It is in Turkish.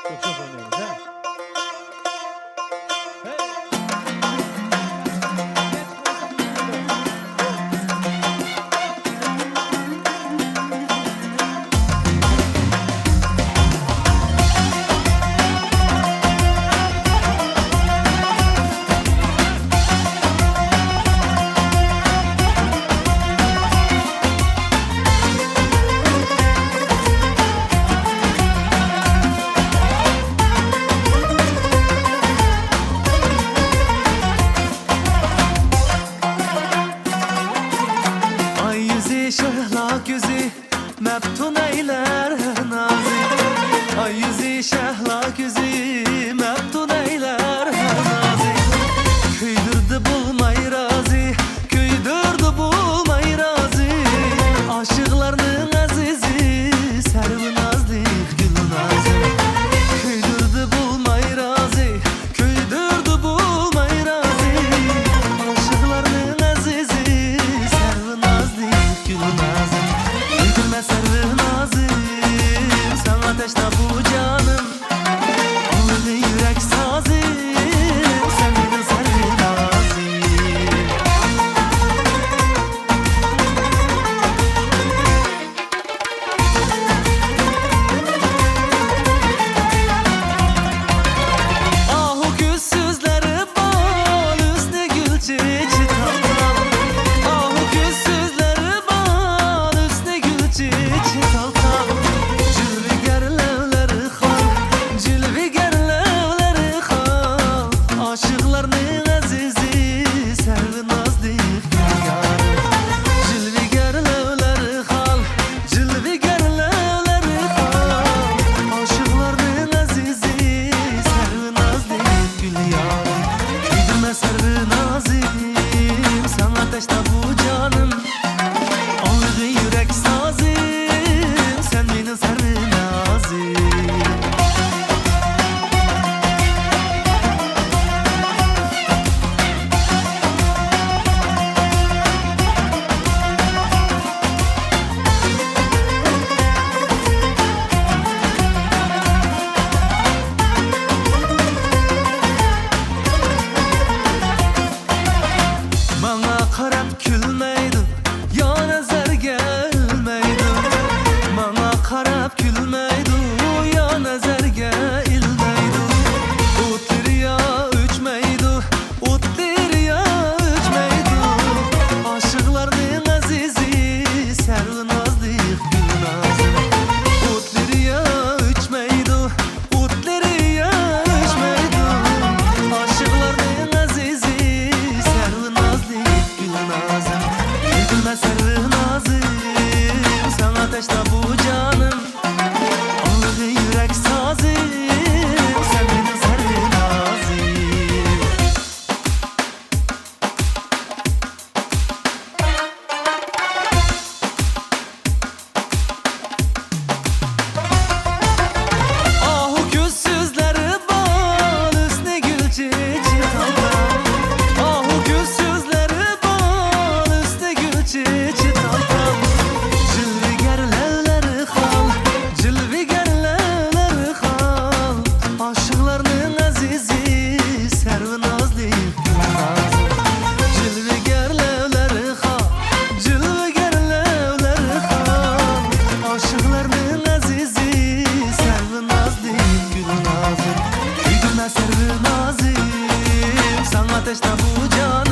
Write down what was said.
Çok çok oynuyoruz ha. Şehla gözü meftun eyler nazi. Ay yüzü şehla gözü meftun eyler nazi. Köydürdü bulmay razı, köydürdü bulmay razı. Aşıklarının azizi servi nazlık gül nazı. Köydürdü bulmay razı, köydürdü bulmay razı. Aşıklarının azizi servi nazlık gül nazım. Köydürme servi nazım, sen ateşte bu canım. Ağlı yürek sazım, sen benim servi nazım. Ahu güzsüzleri bal, üstüne gül çiçi tal. Ahu güzsüzleri bal, üstüne gül çiçi tal. Cilvigerlevleri hal, cilvigerlevleri hal. Aşıklarının azizi, servi nazlık gül yarım. Cilvigerlevleri hal, cilvigerlevleri hal. Aşıklarının azizi, servi nazlık gül yarım. Köydürme servi nazım, sen ateşte bu canım. Ağlı yürek sazım, sen benim servi nazım. Bana karab gülmeydin, ya nazar gelmeydin. Bana karab gülmeydin, ya nazar gelmeydin. Utlir ya üçmeydin, utlir ya üçmeydin. Aşıklarının azizi, servi nazlık gül nazım. Utlir ya üçmeydin, utlir ya üçmeydin. Aşıklarının azizi, servi nazlık gül nazım. Köydürme servi nazım, sen ateşte bu canım. Ağlı yürek sazım, sen benim servi nazım. Ahu güzsüzleri bal, üstüne gül çiçi tal. Ahu güzsüzleri bal, üstüne gül çiçi tal. Cilvigerlevleri hal, cilvigerlevleri hal. Aşıklarının azizi, servi nazlık gül nazım. Cilvigerlevleri hal, cilvigerlevleri hal. Aşıklarının azizi, servi nazlık gül nazım. Köydürme servi nazım, sen ateşte bu canım.